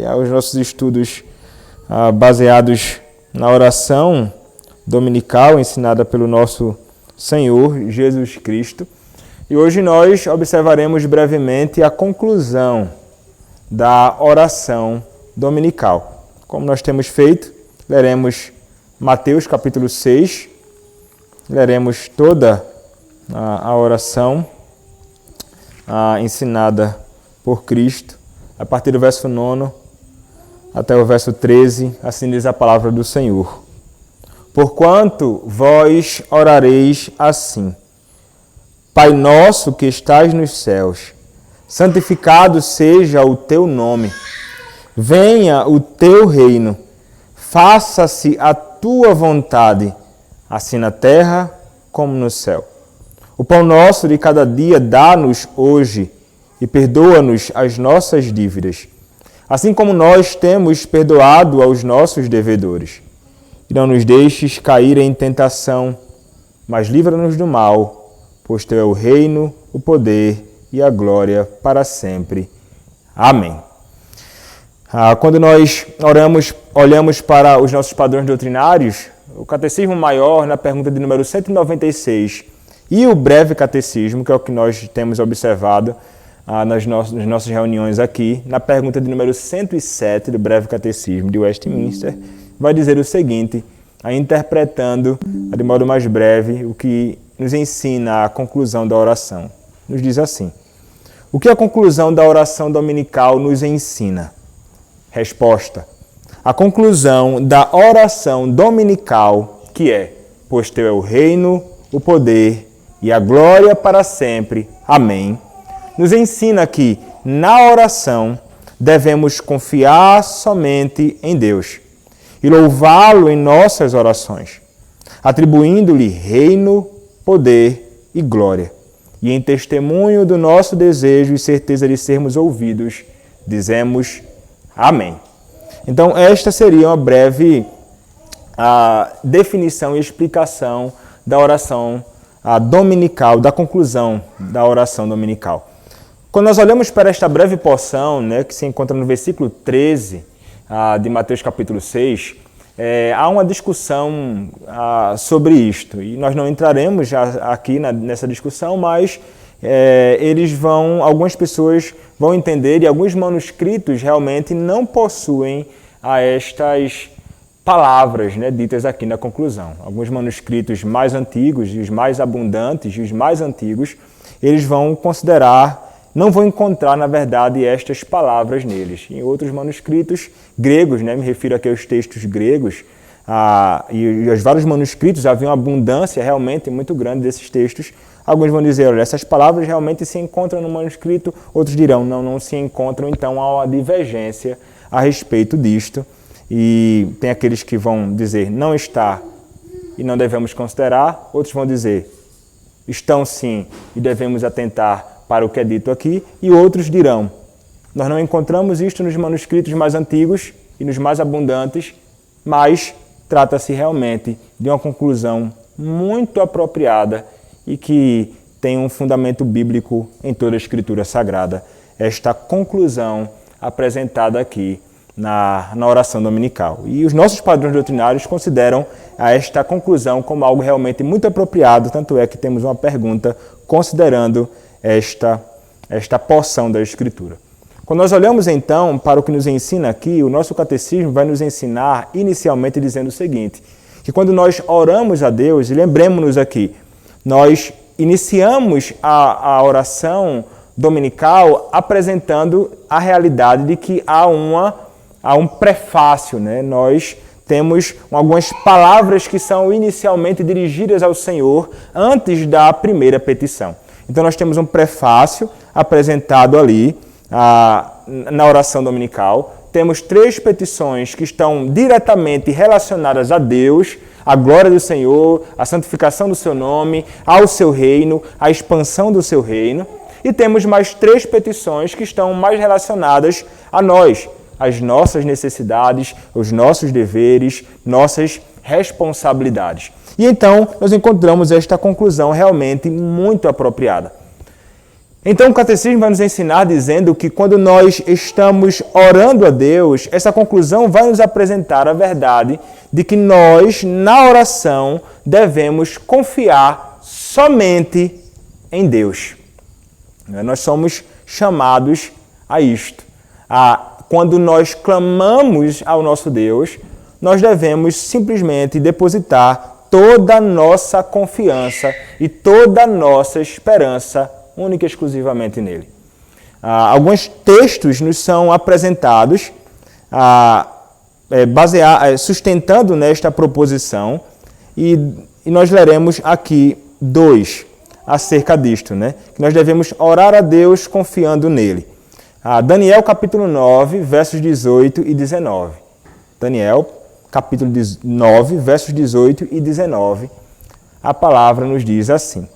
Aos nossos estudos baseados na oração dominical ensinada pelo nosso Senhor Jesus Cristo. E hoje nós observaremos brevemente a conclusão da oração dominical. Como nós temos feito, leremos Mateus capítulo 6, leremos toda a oração ensinada por Cristo, a partir do verso 9 até o verso 13, assim diz a palavra do Senhor. Porquanto vós orareis assim: Pai nosso que estás nos céus, santificado seja o teu nome. Venha o teu reino, faça-se a tua vontade, assim na terra como no céu. O pão nosso de cada dia dá-nos hoje e perdoa-nos as nossas dívidas, assim como nós temos perdoado aos nossos devedores. E não nos deixes cair em tentação, mas livra-nos do mal, pois teu é o reino, o poder e a glória para sempre. Amém. Quando nós olhamos para os nossos padrões doutrinários, o Catecismo Maior, na pergunta de número 196, e o Breve Catecismo, que é o que nós temos observado nas nossas reuniões aqui, na pergunta de número 107 do Breve Catecismo de Westminster, vai dizer o seguinte, interpretando de modo mais breve o que nos ensina a conclusão da oração. Nos diz assim: o que a conclusão da oração dominical nos ensina? Resposta: a conclusão da oração dominical, que é: pois teu é o reino, o poder e a glória para sempre. Amém. Nos ensina que, na oração, devemos confiar somente em Deus e louvá-lo em nossas orações, atribuindo-lhe reino, poder e glória. E em testemunho do nosso desejo e certeza de sermos ouvidos, dizemos Amém. Então, esta seria uma breve definição e explicação da oração dominical, da conclusão da oração dominical. Quando nós olhamos para esta breve porção, que se encontra no versículo 13 de Mateus capítulo 6, há uma discussão sobre isto. E nós não entraremos aqui nessa discussão, mas algumas pessoas vão entender, e alguns manuscritos realmente não possuem estas palavras ditas aqui na conclusão. Alguns manuscritos mais antigos, e os mais abundantes, e os mais antigos, eles vão considerar, não vão encontrar, na verdade, estas palavras neles. Em outros manuscritos gregos, me refiro aqui aos textos gregos, e os vários manuscritos, havia uma abundância realmente muito grande desses textos. Alguns vão dizer, olha, essas palavras realmente se encontram no manuscrito, outros dirão, não se encontram, então há uma divergência a respeito disto. E tem aqueles que vão dizer, não está e não devemos considerar, outros vão dizer, estão sim e devemos atentar para o que é dito aqui, e outros dirão, nós não encontramos isto nos manuscritos mais antigos e nos mais abundantes, mas trata-se realmente de uma conclusão muito apropriada e que tem um fundamento bíblico em toda a Escritura Sagrada. Esta conclusão apresentada aqui na oração dominical. E os nossos padrões doutrinários consideram esta conclusão como algo realmente muito apropriado, tanto é que temos uma pergunta considerando esta porção da Escritura. Quando nós olhamos então para o que nos ensina aqui, o nosso catecismo vai nos ensinar inicialmente dizendo o seguinte, que quando nós oramos a Deus, e lembremos-nos aqui, nós iniciamos a oração dominical apresentando a realidade de que há um prefácio, Nós temos algumas palavras que são inicialmente dirigidas ao Senhor antes da primeira petição. Então nós temos um prefácio apresentado ali na oração dominical. Temos 3 petições que estão diretamente relacionadas a Deus, a glória do Senhor, a santificação do seu nome, ao seu reino, a expansão do seu reino. E temos mais 3 petições que estão mais relacionadas a nós, as nossas necessidades, os nossos deveres, nossas responsabilidades. E então nós encontramos esta conclusão realmente muito apropriada. Então o catecismo vai nos ensinar dizendo que quando nós estamos orando a Deus, essa conclusão vai nos apresentar a verdade de que nós, na oração, devemos confiar somente em Deus. Nós somos chamados a isto. Quando nós clamamos ao nosso Deus, nós devemos simplesmente depositar toda a nossa confiança e toda a nossa esperança única e exclusivamente nele. Alguns textos nos são apresentados sustentando nesta proposição e nós leremos aqui 2 acerca disto, né? Que nós devemos orar a Deus confiando nele. Daniel capítulo 9, versos 18 e 19. Daniel capítulo 9, versos 18 e 19. A palavra nos diz assim: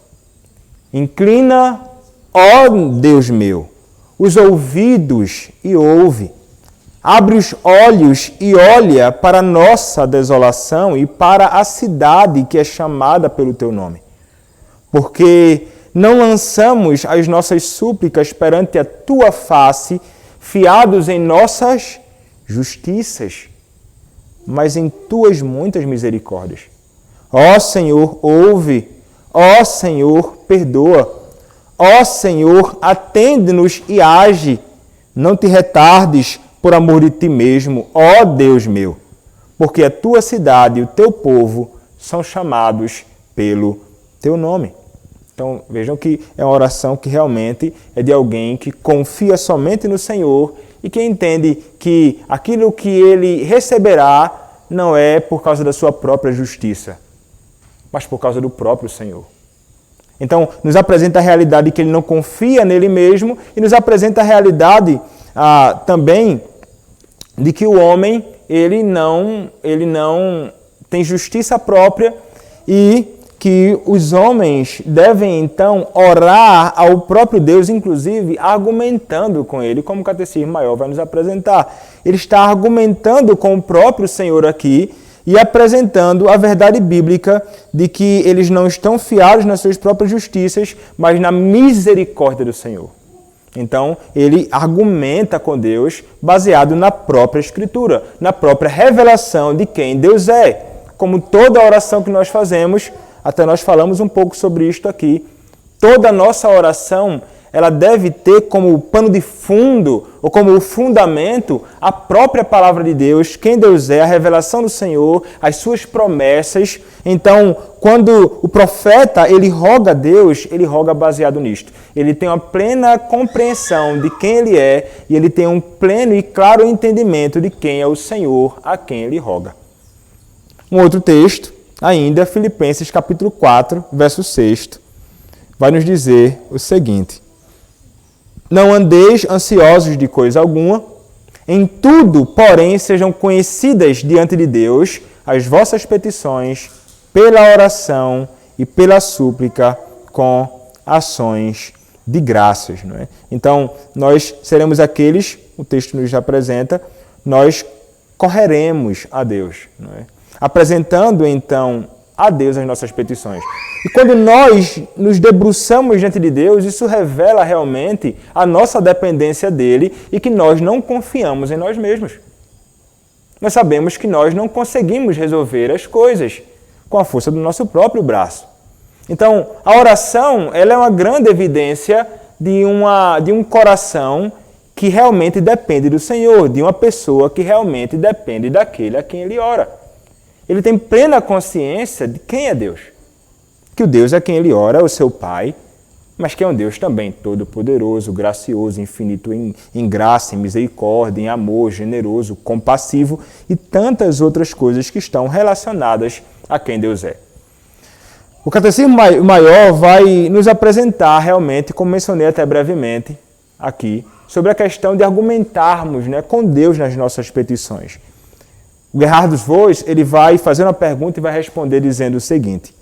Inclina, ó Deus meu, os ouvidos e ouve. Abre os olhos e olha para a nossa desolação e para a cidade que é chamada pelo teu nome. Porque não lançamos as nossas súplicas perante a tua face, fiados em nossas justiças, mas em tuas muitas misericórdias. Ó Senhor, ouve. Ó Senhor, perdoa. Ó Senhor, atende-nos e age. Não te retardes por amor de ti mesmo, ó Deus meu, porque a tua cidade e o teu povo são chamados pelo teu nome. Então, vejam que é uma oração que realmente é de alguém que confia somente no Senhor e que entende que aquilo que ele receberá não é por causa da sua própria justiça, mas por causa do próprio Senhor. Então, nos apresenta a realidade que ele não confia nele mesmo e nos apresenta a realidade também de que o homem ele não tem justiça própria e que os homens devem, então, orar ao próprio Deus, inclusive argumentando com ele, como o Catecismo Maior vai nos apresentar. Ele está argumentando com o próprio Senhor aqui e apresentando a verdade bíblica de que eles não estão fiados nas suas próprias justiças, mas na misericórdia do Senhor. Então, ele argumenta com Deus baseado na própria Escritura, na própria revelação de quem Deus é. Como toda oração que nós fazemos, até nós falamos um pouco sobre isto aqui, toda a nossa oração ela deve ter como pano de fundo, ou como fundamento, a própria palavra de Deus, quem Deus é, a revelação do Senhor, as suas promessas. Então, quando o profeta ele roga a Deus, ele roga baseado nisto. Ele tem uma plena compreensão de quem ele é e ele tem um pleno e claro entendimento de quem é o Senhor a quem ele roga. Um outro texto, ainda, Filipenses capítulo 4, verso 6, vai nos dizer o seguinte: Não andeis ansiosos de coisa alguma, em tudo, porém, sejam conhecidas diante de Deus as vossas petições pela oração e pela súplica com ações de graças. Não é? Então, nós seremos aqueles, o texto nos apresenta, nós correremos a Deus, não é? Apresentando, então, a Deus as nossas petições. E quando nós nos debruçamos diante de Deus, isso revela realmente a nossa dependência dele e que nós não confiamos em nós mesmos. Nós sabemos que nós não conseguimos resolver as coisas com a força do nosso próprio braço. Então, a oração ela é uma grande evidência de um coração que realmente depende do Senhor, de uma pessoa que realmente depende daquele a quem ele ora. Ele tem plena consciência de quem é Deus. Que o Deus a quem ele ora é o seu Pai, mas que é um Deus também todo-poderoso, gracioso, infinito em graça, em misericórdia, em amor, generoso, compassivo e tantas outras coisas que estão relacionadas a quem Deus é. O Catecismo Maior vai nos apresentar realmente, como mencionei até brevemente aqui, sobre a questão de argumentarmos, né, com Deus nas nossas petições. O Gerhardus Voss, ele vai fazer uma pergunta e vai responder dizendo o seguinte: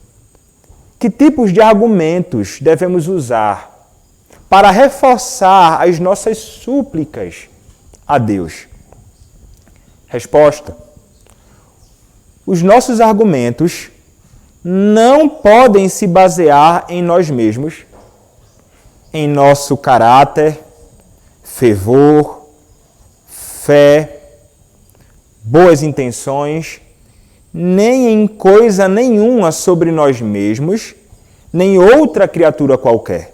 que tipos de argumentos devemos usar para reforçar as nossas súplicas a Deus? Resposta: os nossos argumentos não podem se basear em nós mesmos em nosso caráter, fervor, fé, boas intenções, nem em coisa nenhuma sobre nós mesmos, nem outra criatura qualquer,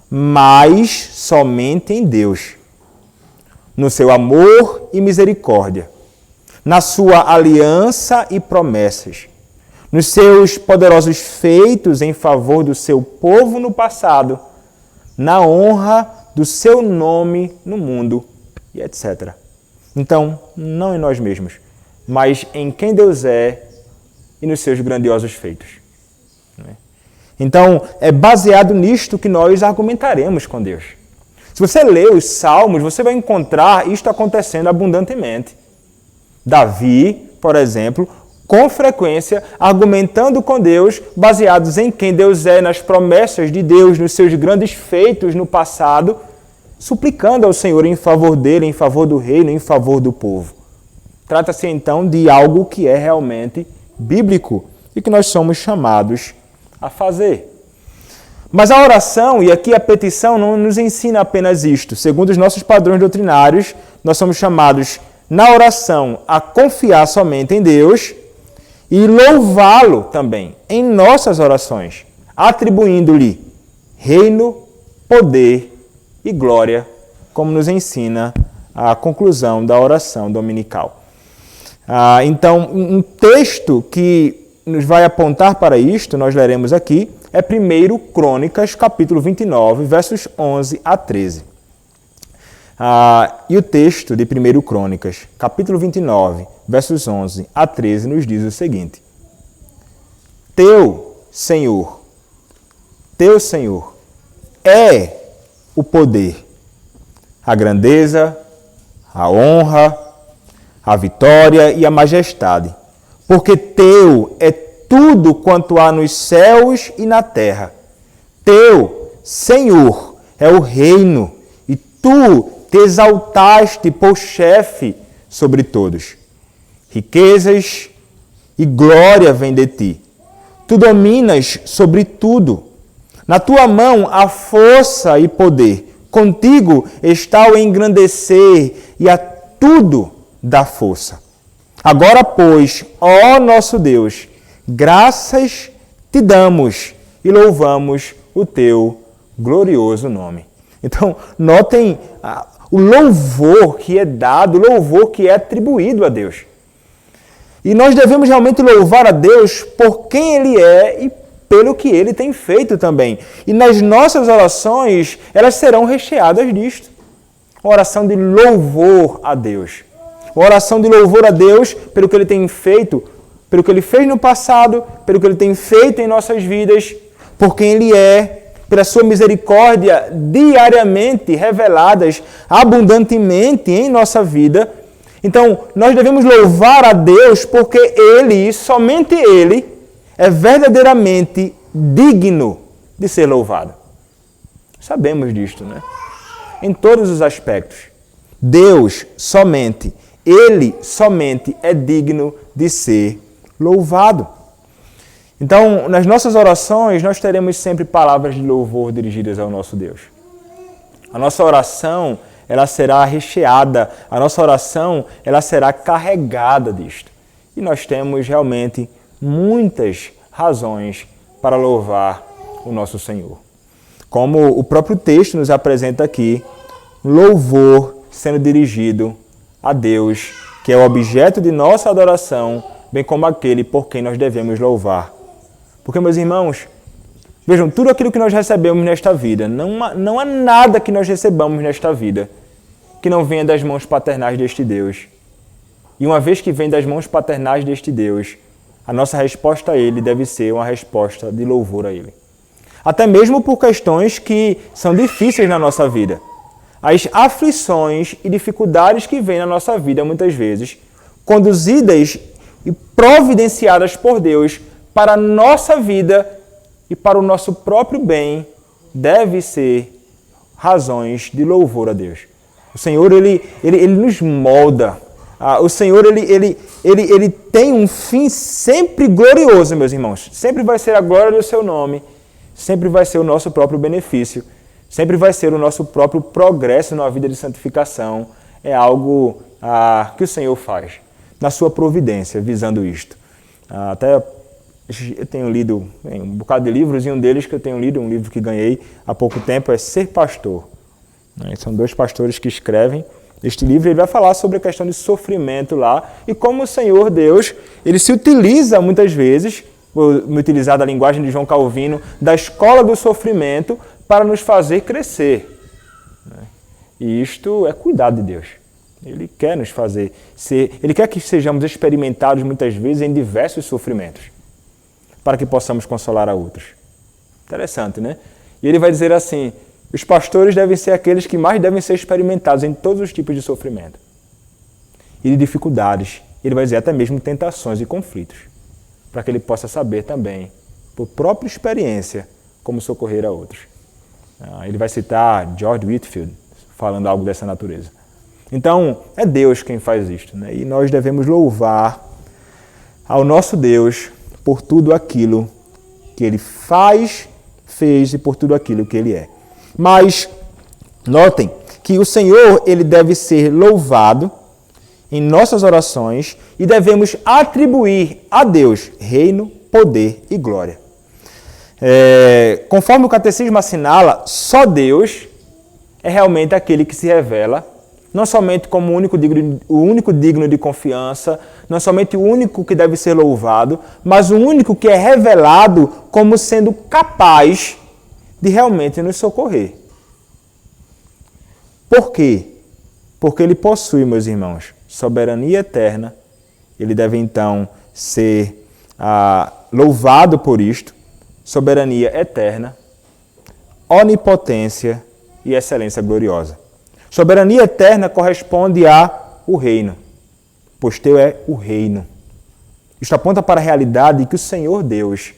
mas somente em Deus, no seu amor e misericórdia, na sua aliança e promessas, nos seus poderosos feitos em favor do seu povo no passado, na honra do seu nome no mundo, e etc. Então, não em nós mesmos, mas em quem Deus é e nos seus grandiosos feitos. Então, é baseado nisto que nós argumentaremos com Deus. Se você lê os Salmos, você vai encontrar isto acontecendo abundantemente. Davi, por exemplo, com frequência, argumentando com Deus, baseados em quem Deus é, nas promessas de Deus, nos seus grandes feitos no passado, suplicando ao Senhor em favor dele, em favor do reino, em favor do povo. Trata-se então de algo que é realmente bíblico e que nós somos chamados a fazer. Mas a oração, e aqui a petição, não nos ensina apenas isto. Segundo os nossos padrões doutrinários, nós somos chamados na oração a confiar somente em Deus e louvá-lo também em nossas orações, atribuindo-lhe reino, poder e glória, como nos ensina a conclusão da oração dominical. Então, um texto que nos vai apontar para isto, nós leremos aqui, é 1 Crônicas, capítulo 29, versos 11 a 13. E o texto de 1 Crônicas, capítulo 29, versos 11 a 13, nos diz o seguinte: Teu Senhor, é o poder, a grandeza, a honra, a vitória e a majestade, porque teu é tudo quanto há nos céus e na terra. Teu, Senhor, é o reino, e tu te exaltaste por chefe sobre todos. Riquezas e glória vêm de ti. Tu dominas sobre tudo. Na tua mão há força e poder. Contigo está o engrandecer e a tudo dá força. Agora, pois, ó nosso Deus, graças te damos e louvamos o teu glorioso nome. Então, notem o louvor que é dado, o louvor que é atribuído a Deus. E nós devemos realmente louvar a Deus por quem Ele é e pelo que Ele tem feito também. E nas nossas orações, elas serão recheadas disto. Uma oração de louvor a Deus. Uma oração de louvor a Deus pelo que Ele tem feito, pelo que Ele fez no passado, pelo que Ele tem feito em nossas vidas, por quem Ele é, pela sua misericórdia diariamente reveladas abundantemente em nossa vida. Então, nós devemos louvar a Deus porque Ele, e somente Ele, é verdadeiramente digno de ser louvado. Sabemos disto, né? Em todos os aspectos. Deus somente, Ele somente é digno de ser louvado. Então, nas nossas orações, nós teremos sempre palavras de louvor dirigidas ao nosso Deus. A nossa oração, ela será recheada, a nossa oração, ela será carregada disto. E nós temos realmente muitas razões para louvar o nosso Senhor. Como o próprio texto nos apresenta aqui, louvor sendo dirigido a Deus, que é o objeto de nossa adoração, bem como aquele por quem nós devemos louvar. Porque, meus irmãos, vejam, tudo aquilo que nós recebemos nesta vida, não há nada que nós recebamos nesta vida que não venha das mãos paternais deste Deus. E uma vez que vem das mãos paternais deste Deus, a nossa resposta a Ele deve ser uma resposta de louvor a Ele. Até mesmo por questões que são difíceis na nossa vida. As aflições e dificuldades que vêm na nossa vida, muitas vezes, conduzidas e providenciadas por Deus para a nossa vida e para o nosso próprio bem, deve ser razões de louvor a Deus. O Senhor, Ele nos molda. O Senhor, ele tem um fim sempre glorioso, meus irmãos. Sempre vai ser a glória do seu nome. Sempre vai ser o nosso próprio benefício. Sempre vai ser o nosso próprio progresso na vida de santificação. É algo que o Senhor faz, na sua providência, visando isto. Até eu tenho lido um bocado de livros, e um deles que eu tenho lido, um livro que ganhei há pouco tempo, é Ser Pastor. São dois pastores que escrevem este livro. Ele vai falar sobre a questão de sofrimento lá e como o Senhor Deus, ele se utiliza muitas vezes, vou utilizar da linguagem de João Calvino, da escola do sofrimento para nos fazer crescer. E isto é cuidado de Deus. Ele quer nos fazer ser, ele quer que sejamos experimentados muitas vezes em diversos sofrimentos, para que possamos consolar a outros. Interessante, né? E ele vai dizer assim, os pastores devem ser aqueles que mais devem ser experimentados em todos os tipos de sofrimento e de dificuldades. Ele vai dizer até mesmo tentações e conflitos, para que ele possa saber também, por própria experiência, como socorrer a outros. Ele vai citar George Whitefield, falando algo dessa natureza. Então, é Deus quem faz isto, né? E nós devemos louvar ao nosso Deus por tudo aquilo que Ele fez e por tudo aquilo que Ele é. Mas, notem que o Senhor, Ele deve ser louvado em nossas orações e devemos atribuir a Deus reino, poder e glória. Conforme o catecismo assinala, só Deus é realmente aquele que se revela, não somente como o único digno de confiança, não somente o único que deve ser louvado, mas o único que é revelado como sendo capaz de realmente nos socorrer. Por quê? Porque Ele possui, meus irmãos, soberania eterna. Ele deve então ser louvado por isto, soberania eterna, onipotência e excelência gloriosa. Soberania eterna corresponde ao reino, pois teu é o reino. Isto aponta para a realidade de que o Senhor Deus,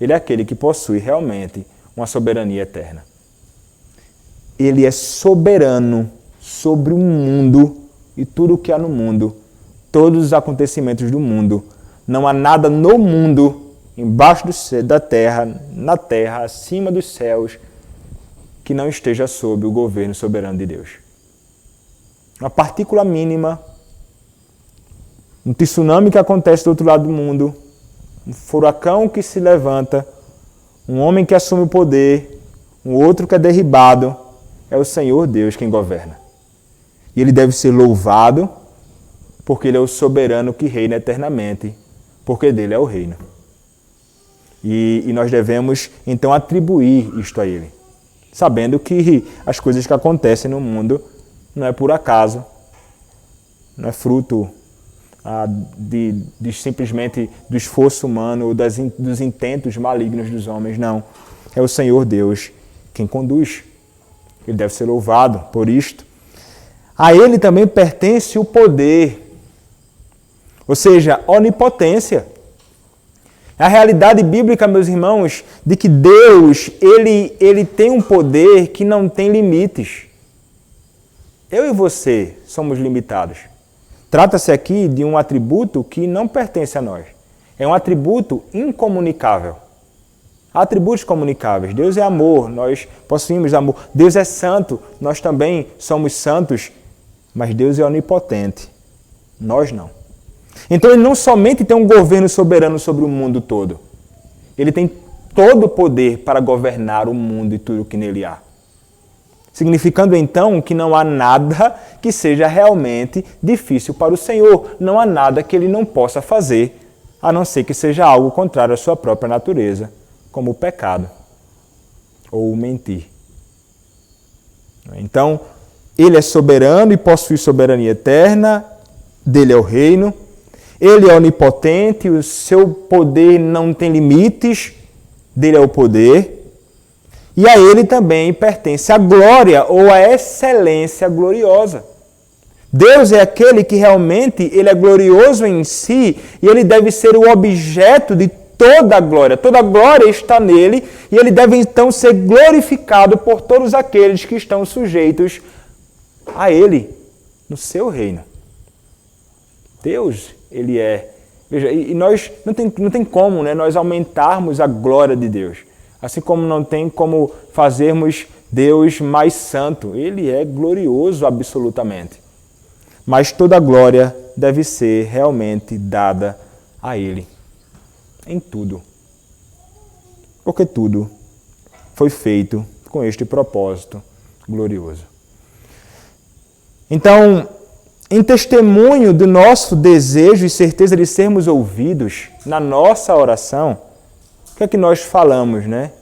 Ele é aquele que possui realmente uma soberania eterna. Ele é soberano sobre o mundo e tudo o que há no mundo, todos os acontecimentos do mundo. Não há nada no mundo, embaixo da terra, na terra, acima dos céus, que não esteja sob o governo soberano de Deus. Uma partícula mínima, um tsunami que acontece do outro lado do mundo, um furacão que se levanta, um homem que assume o poder, um outro que é derribado, é o Senhor Deus quem governa. E Ele deve ser louvado, porque Ele é o soberano que reina eternamente, porque dele é o reino. E nós devemos, então, atribuir isto a Ele, sabendo que as coisas que acontecem no mundo não é por acaso, não é fruto de simplesmente do esforço humano ou dos intentos malignos dos homens, não. É o Senhor Deus quem conduz. Ele deve ser louvado por isto. A Ele também pertence o poder, ou seja, onipotência. A realidade bíblica, meus irmãos, de que Deus, Ele tem um poder que não tem limites. Eu e você somos limitados. Trata-se aqui de um atributo que não pertence a nós. É um atributo incomunicável. Há atributos comunicáveis. Deus é amor, nós possuímos amor. Deus é santo, nós também somos santos. Mas Deus é onipotente. Nós não. Então Ele não somente tem um governo soberano sobre o mundo todo. Ele tem todo o poder para governar o mundo e tudo o que nele há. Significando então que não há nada que seja realmente difícil para o Senhor. Não há nada que Ele não possa fazer, a não ser que seja algo contrário à sua própria natureza, como o pecado ou o mentir. Então, Ele é soberano e possui soberania eterna, dele é o reino. Ele é onipotente, o seu poder não tem limites, dele é o poder. E a Ele também pertence a glória ou a excelência gloriosa. Deus é aquele que realmente Ele é glorioso em si e Ele deve ser o objeto de toda a glória. Toda a glória está nele e Ele deve então ser glorificado por todos aqueles que estão sujeitos a Ele, no seu reino. Deus, Ele é. Veja, e nós não tem como, né, nós aumentarmos a glória de Deus. Assim como não tem como fazermos Deus mais santo, ele é glorioso absolutamente. Mas toda a glória deve ser realmente dada a ele, em tudo. Porque tudo foi feito com este propósito glorioso. Então, em testemunho do nosso desejo e certeza de sermos ouvidos na nossa oração, o que é que nós falamos, né?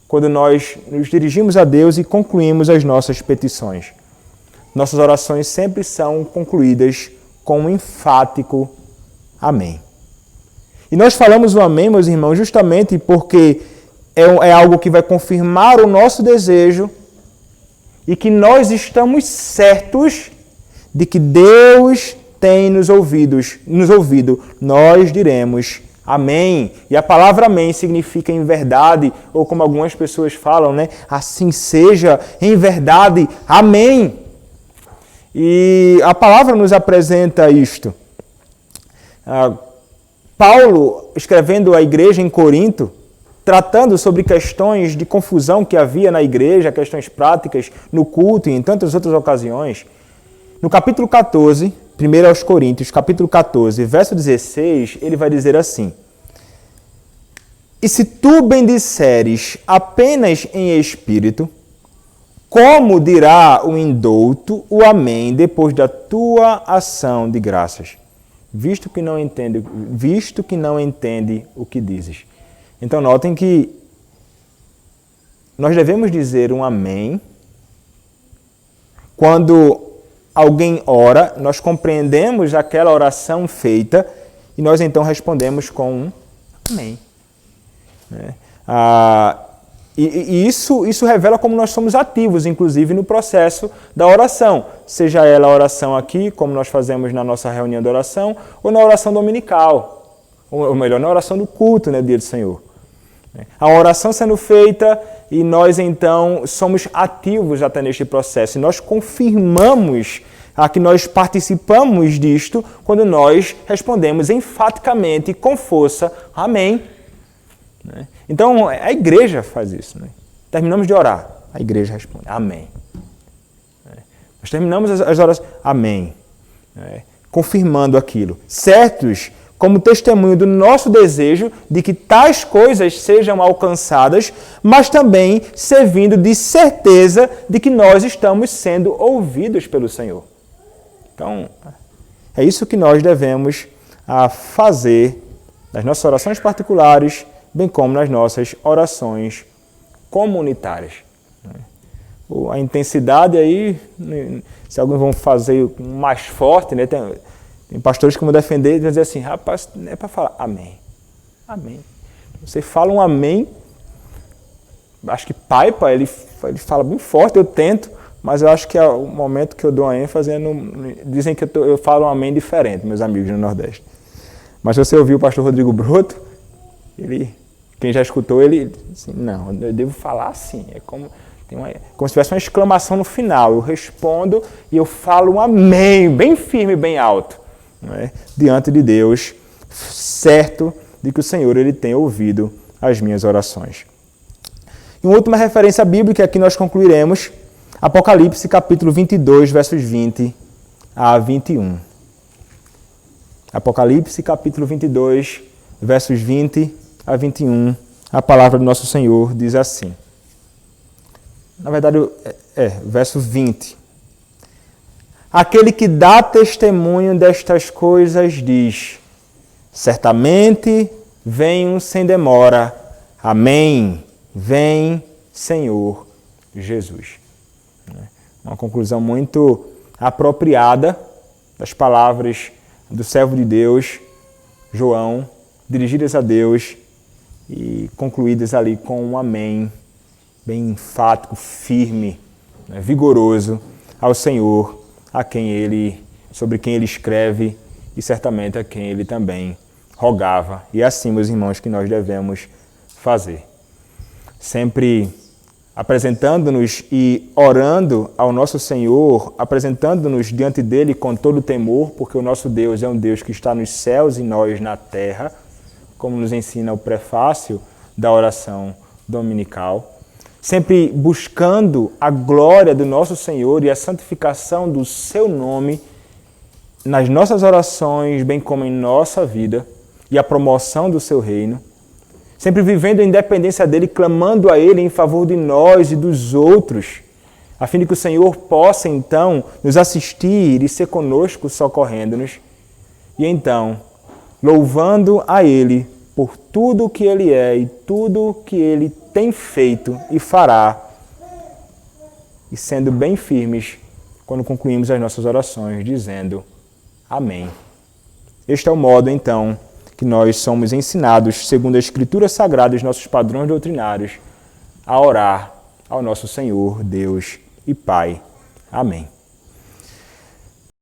Quando nós nos dirigimos a Deus e concluímos as nossas petições. Nossas orações sempre são concluídas com um enfático amém. E nós falamos o amém, meus irmãos, justamente porque é algo que vai confirmar o nosso desejo e que nós estamos certos de que Deus tem nos ouvido, nós diremos amém. E a palavra amém significa em verdade, ou como algumas pessoas falam, né? Assim seja, em verdade, amém. E a palavra nos apresenta isto. Paulo, escrevendo à igreja em Corinto, tratando sobre questões de confusão que havia na igreja, questões práticas no culto e em tantas outras ocasiões, no capítulo 14, 1 aos Coríntios, capítulo 14, verso 16, ele vai dizer assim: E se tu bendisseres apenas em espírito, como dirá o indouto o amém depois da tua ação de graças, visto que não entende o que dizes. Então notem que nós devemos dizer um amém quando alguém ora, nós compreendemos aquela oração feita e nós então respondemos com um amém. E isso revela como nós somos ativos, inclusive, no processo da oração. Seja ela a oração aqui, como nós fazemos na nossa reunião de oração, ou na oração dominical, ou melhor, na oração do culto, né, dia do Senhor. A oração sendo feita e nós, então, somos ativos até neste processo. E nós confirmamos que nós participamos disto quando nós respondemos enfaticamente, com força, amém. Então, a igreja faz isso. Né? Terminamos de orar, a igreja responde, amém. Nós terminamos as orações, amém. Confirmando aquilo. Certos como testemunho do nosso desejo de que tais coisas sejam alcançadas, mas também servindo de certeza de que nós estamos sendo ouvidos pelo Senhor. Então, é isso que nós devemos fazer nas nossas orações particulares, bem como nas nossas orações comunitárias. A intensidade aí, se alguns vão fazer mais forte, né? Tem pastores que vão defender e vão dizer assim, rapaz, não é para falar amém. Amém. Você fala um amém, acho que Paipa, ele fala bem forte, eu tento, mas eu acho que é o momento que eu dou a ênfase, dizem que eu falo um amém diferente, meus amigos no Nordeste. Mas se você ouviu o pastor Rodrigo Broto, quem já escutou, ele disse, não, eu devo falar assim, é como se tivesse uma exclamação no final. Eu respondo e eu falo um amém, bem firme, bem alto, diante de Deus, certo de que o Senhor ele tem ouvido as minhas orações. E uma última referência bíblica, aqui nós concluiremos, Apocalipse capítulo 22, versos 20 a 21. Apocalipse capítulo 22, versos 20 a 21, a palavra do nosso Senhor diz assim. Na verdade, verso 20. Aquele que dá testemunho destas coisas diz, certamente venho sem demora. Amém. Vem, Senhor Jesus. Uma conclusão muito apropriada das palavras do servo de Deus, João, dirigidas a Deus e concluídas ali com um amém, bem enfático, firme, vigoroso ao Senhor, sobre quem ele escreve e certamente a quem ele também rogava. E é assim, meus irmãos, que nós devemos fazer. Sempre apresentando-nos e orando ao nosso Senhor, apresentando-nos diante dele com todo temor, porque o nosso Deus é um Deus que está nos céus e nós na terra, como nos ensina o prefácio da oração dominical. sempre buscando a glória do nosso Senhor e a santificação do seu nome nas nossas orações, bem como em nossa vida, e a promoção do seu reino, sempre vivendo a independência dele, clamando a ele em favor de nós e dos outros, a fim de que o Senhor possa, então, nos assistir e ser conosco, socorrendo-nos, e então, louvando a ele por tudo o que ele é e tudo o que ele tem feito e fará, e sendo bem firmes quando concluímos as nossas orações, dizendo amém. Este é o modo, então, que nós somos ensinados, segundo a Escritura Sagrada e os nossos padrões doutrinários, a orar ao nosso Senhor, Deus e Pai. Amém.